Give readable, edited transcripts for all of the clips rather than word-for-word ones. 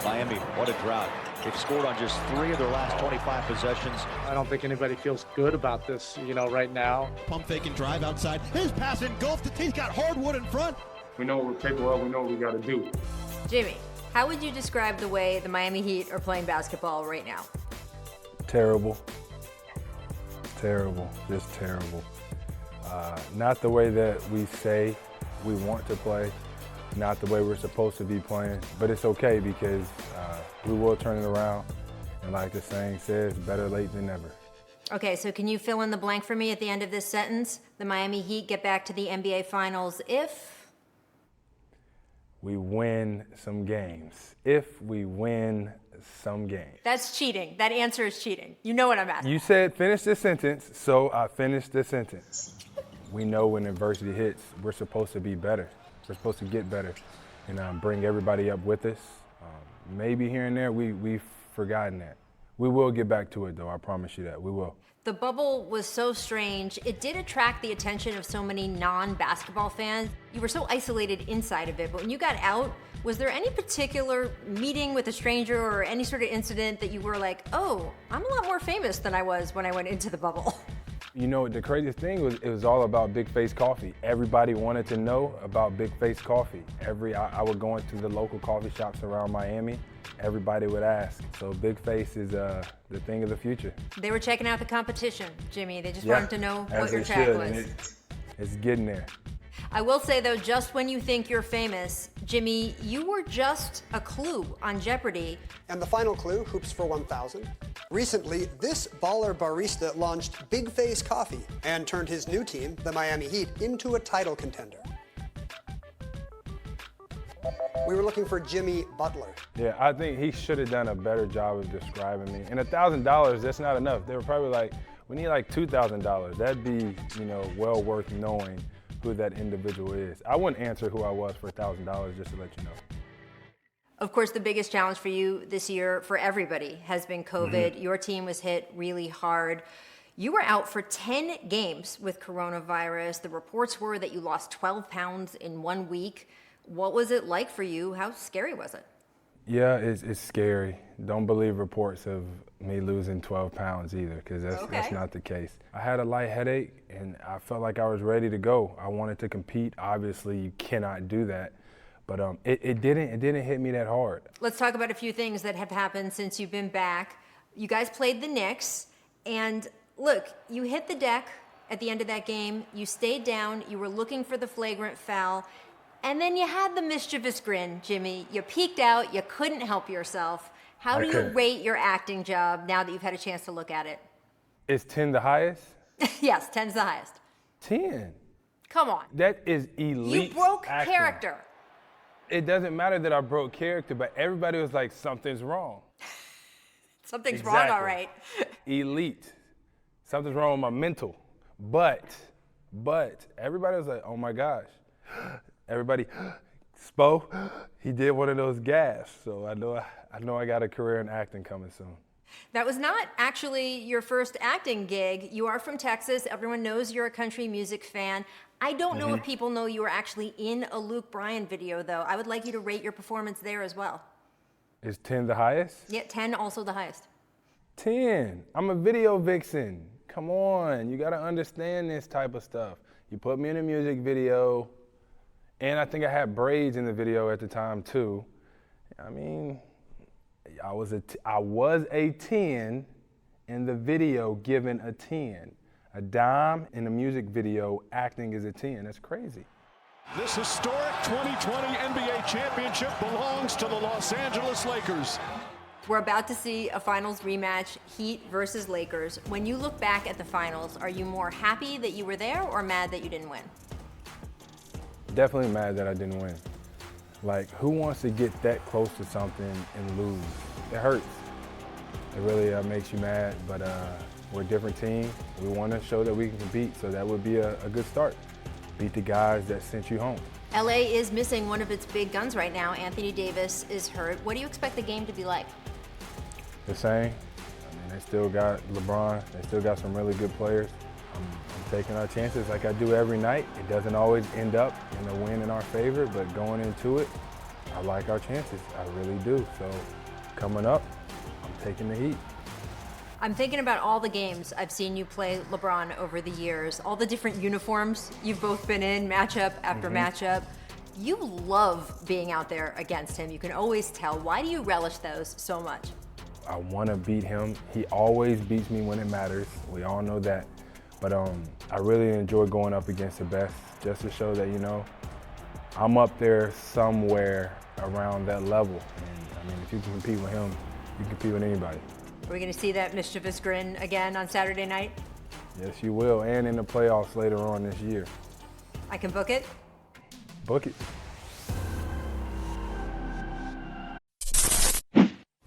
Miami, what a drought. They've scored on just 3 of their last 25 possessions. I don't think anybody feels good about this, right now. Pump fake and drive outside. His pass engulfed. He's got hardwood in front. We know what we're capable of. We know what we got to do. Jimmy, how would you describe the way the Miami Heat are playing basketball right now? Terrible. Terrible. Just terrible. Not the way that we say we want to play, not the way we're supposed to be playing, but it's okay because we will turn it around. And like the saying says, better late than never. Okay, so can you fill in the blank for me at the end of this sentence? The Miami Heat get back to the NBA Finals if? We win some games. If we win some games. That's cheating. That answer is cheating. You know what I'm asking. You said finish the sentence, so I finished the sentence. We know when adversity hits, we're supposed to be better. We're supposed to get better and bring everybody up with us. Maybe here and there we've forgotten that. We will get back to it, though. I promise you that. We will. The bubble was so strange. It did attract the attention of so many non-basketball fans. You were so isolated inside of it, but when you got out, was there any particular meeting with a stranger or any sort of incident that you were like, oh, I'm a lot more famous than I was when I went into the bubble? You know, the craziest thing was it was all about Big Face Coffee. Everybody wanted to know about Big Face Coffee. I would go into the local coffee shops around Miami. Everybody would ask. So Big Face is the thing of the future. They were checking out the competition, Jimmy. They just wanted to know what your track was. It's getting there. I will say, though, just when you think you're famous, Jimmy, you were just a clue on Jeopardy. And the final clue, hoops for 1,000. Recently, this baller barista launched Big Face Coffee and turned his new team, the Miami Heat, into a title contender. We were looking for Jimmy Butler. Yeah, I think he should have done a better job of describing me. And $1,000, that's not enough. They were probably like, we need like $2,000. That'd be, well worth knowing who that individual is. I wouldn't answer who I was for $1,000 just to let you know. Of course, the biggest challenge for you this year, for everybody, has been COVID. Mm-hmm. Your team was hit really hard. You were out for 10 games with coronavirus. The reports were that you lost 12 pounds in 1 week. What was it like for you? How scary was it? Yeah, it's scary. Don't believe reports of me losing 12 pounds either, because that's not the case. I had a light headache, and I felt like I was ready to go. I wanted to compete. Obviously, you cannot do that. But it didn't hit me that hard. Let's talk about a few things that have happened since you've been back. You guys played the Knicks, and look, you hit the deck at the end of that game. You stayed down. You were looking for the flagrant foul. And then you had the mischievous grin, Jimmy. You peeked out. You couldn't help yourself. How do you rate your acting job now that you've had a chance to look at it? Is 10 the highest? Yes, 10's the highest. 10? Come on. That is elite. You broke acting. character. It doesn't matter that I broke character, but everybody was like, something's wrong. Something's wrong, all right. Elite. Something's wrong with my mental. But everybody was like, oh my gosh. Everybody, Spo, he did one of those gasps. So I know I got a career in acting coming soon. That was not actually your first acting gig. You are from Texas. Everyone knows you're a country music fan. I don't know if people know you were actually in a Luke Bryan video, though. I would like you to rate your performance there as well. Is 10 the highest? Yeah, 10 also the highest. 10. I'm a video vixen. Come on. You got to understand this type of stuff. You put me in a music video, and I think I had braids in the video at the time, too. I mean, I was a 10 in the video, given a 10. A dime in a music video, acting is a 10. That's crazy. This historic 2020 NBA championship belongs to the Los Angeles Lakers. We're about to see a finals rematch, Heat versus Lakers. When you look back at the finals, are you more happy that you were there or mad that you didn't win? Definitely mad that I didn't win. Like, who wants to get that close to something and lose? It hurts. It really makes you mad, but we're a different team. We want to show that we can compete, so that would be a good start. Beat the guys that sent you home. LA is missing one of its big guns right now. Anthony Davis is hurt. What do you expect the game to be like? The same. I mean, they still got LeBron. They still got some really good players. I'm taking our chances like I do every night. It doesn't always end up in a win in our favor, but going into it, I like our chances. I really do. So coming up, I'm taking the Heat. I'm thinking about all the games I've seen you play LeBron over the years, all the different uniforms you've both been in, matchup after matchup. You love being out there against him. You can always tell. Why do you relish those so much? I want to beat him. He always beats me when it matters. We all know that. But I really enjoy going up against the best just to show that, you know, I'm up there somewhere around that level. And I mean, if you can compete with him, you can compete with anybody. Are we going to see that mischievous grin again on Saturday night? Yes, you will, and in the playoffs later on this year. I can book it? Book it.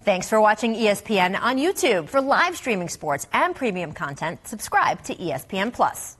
Thanks for watching ESPN on YouTube. For live streaming sports and premium content, subscribe to ESPN+.